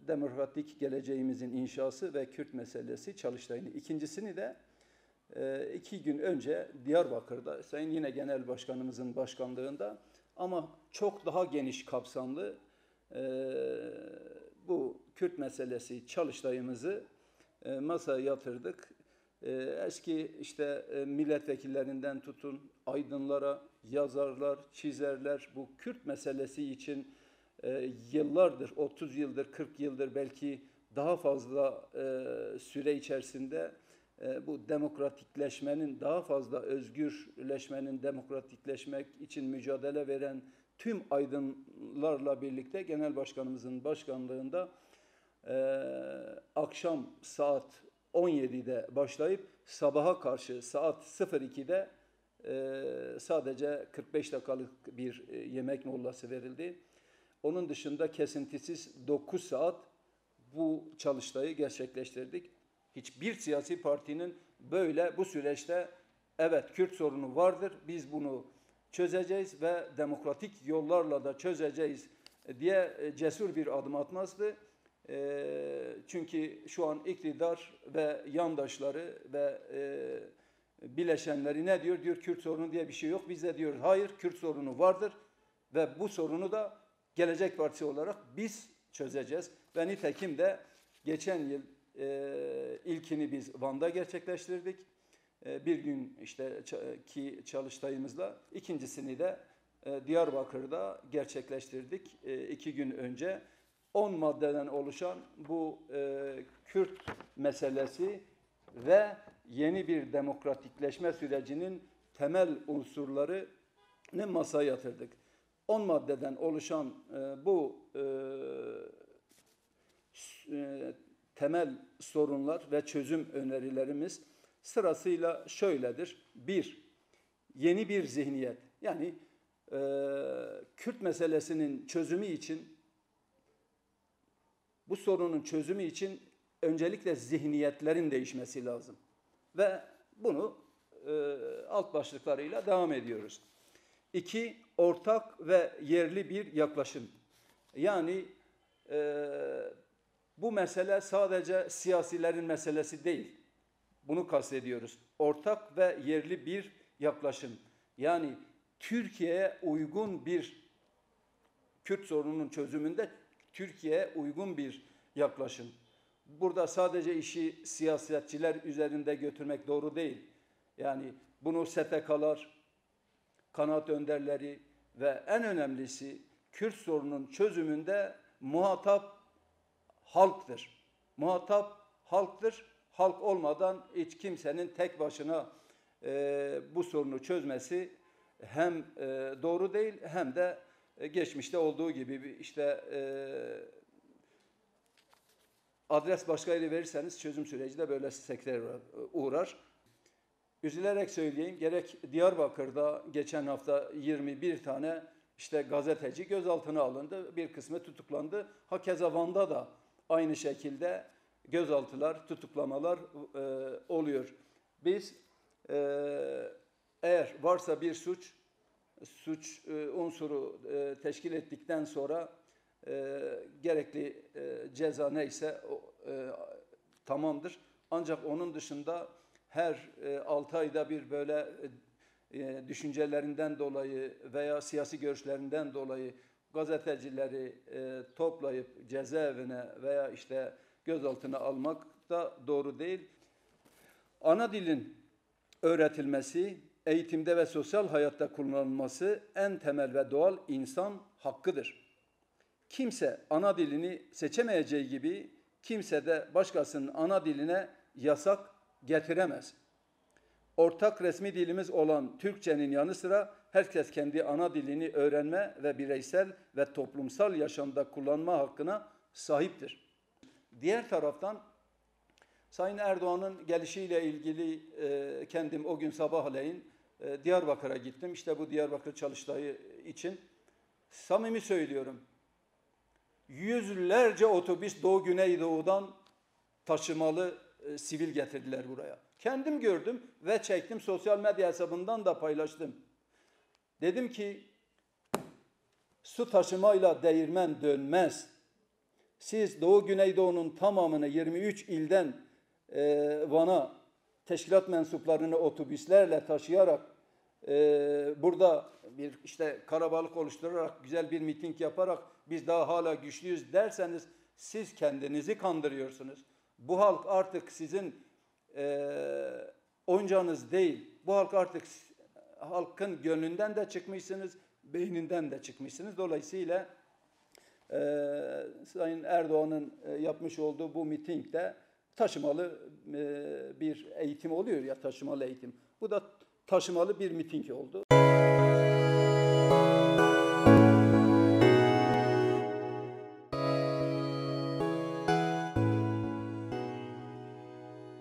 Demokratik geleceğimizin inşası ve Kürt meselesi Çalıştay'ın. İkincisini de 2 gün önce Diyarbakır'da Sayın yine Genel Başkanımızın başkanlığında ama çok daha geniş kapsamlı bu Kürt meselesi Çalıştay'ımızı masaya yatırdık. Eski işte milletvekillerinden tutun aydınlara, yazarlar, çizerler bu Kürt meselesi için yıllardır, 30 yıldır, 40 yıldır belki daha fazla süre içerisinde bu demokratikleşmenin, daha fazla özgürleşmenin, demokratikleşmek için mücadele veren tüm aydınlarla birlikte Genel Başkanımızın başkanlığında akşam saat 17'de başlayıp sabaha karşı saat 02'de sadece 45 dakikalık bir yemek molası verildi. Onun dışında kesintisiz 9 saat bu çalıştayı gerçekleştirdik. Hiçbir siyasi partinin böyle bu süreçte evet Kürt sorunu vardır, biz bunu çözeceğiz ve demokratik yollarla da çözeceğiz diye cesur bir adım atmazdı. Çünkü şu an iktidar ve yandaşları ve bileşenleri ne diyor? Diyor Kürt sorunu diye bir şey yok. Biz de diyoruz hayır Kürt sorunu vardır ve bu sorunu da Gelecek Partisi olarak biz çözeceğiz. Ve nitekim de geçen yıl ilkini biz Van'da gerçekleştirdik. Bir gün işte ki çalıştayımızla ikincisini de Diyarbakır'da gerçekleştirdik 2 gün önce. 10 maddeden oluşan bu Kürt meselesi ve yeni bir demokratikleşme sürecinin temel unsurlarını masaya yatırdık. 10 maddeden oluşan bu temel sorunlar ve çözüm önerilerimiz sırasıyla şöyledir. 1. Yeni bir zihniyet. Yani Kürt meselesinin çözümü için, bu sorunun çözümü için öncelikle zihniyetlerin değişmesi lazım. Ve bunu alt başlıklarıyla devam ediyoruz. 2. Ortak ve yerli bir yaklaşım. Yani bu mesele sadece siyasilerin meselesi değil. Bunu kastediyoruz. Ortak ve yerli bir yaklaşım. Yani Türkiye'ye uygun bir Kürt sorununun çözümünde Türkiye'ye uygun bir yaklaşım. Burada sadece işi siyasetçiler üzerinde götürmek doğru değil. Yani bunu STK'lar, kanaat önderleri ve en önemlisi Kürt sorunun çözümünde muhatap halktır. Muhatap halktır. Halk olmadan hiç kimsenin tek başına bu sorunu çözmesi hem doğru değil hem de geçmişte olduğu gibi işte adres başka yere verirseniz çözüm süreci de böyle sekteye uğrar. Üzülerek söyleyeyim, gerek Diyarbakır'da geçen hafta 21 tane işte gazeteci gözaltına alındı, bir kısmı tutuklandı. Hakeza Van'da da aynı şekilde gözaltılar, tutuklamalar oluyor. Biz eğer varsa bir suç unsuru teşkil ettikten sonra gerekli ceza neyse tamamdır. Ancak onun dışında her 6 ayda bir böyle düşüncelerinden dolayı veya siyasi görüşlerinden dolayı gazetecileri toplayıp cezaevine veya işte gözaltına almak da doğru değil. Ana dilin öğretilmesi, eğitimde ve sosyal hayatta kullanılması en temel ve doğal insan hakkıdır. Kimse ana dilini seçemeyeceği gibi kimse de başkasının ana diline yasak getiremez. Ortak resmi dilimiz olan Türkçenin yanı sıra herkes kendi ana dilini öğrenme ve bireysel ve toplumsal yaşamda kullanma hakkına sahiptir. Diğer taraftan Sayın Erdoğan'ın gelişiyle ilgili kendim o gün sabahleyin Diyarbakır'a gittim. İşte bu Diyarbakır Çalıştayı için samimi söylüyorum. Yüzlerce otobüs Doğu Güneydoğu'dan taşımalı sivil getirdiler buraya. Kendim gördüm ve çektim, sosyal medya hesabından da paylaştım. Dedim ki su taşımayla değirmen dönmez. Siz Doğu Güneydoğu'nun tamamını 23 ilden Van'a teşkilat mensuplarını otobüslerle taşıyarak burada bir işte kalabalık oluşturarak güzel bir miting yaparak biz daha hala güçlüyüz derseniz siz kendinizi kandırıyorsunuz. Bu halk artık sizin oyuncağınız değil. Bu halk artık halkın gönlünden de çıkmışsınız, beyninden de çıkmışsınız. Dolayısıyla Sayın Erdoğan'ın yapmış olduğu bu mitingde taşımalı bir eğitim oluyor ya, taşımalı eğitim. Bu da taşımalı bir miting oldu.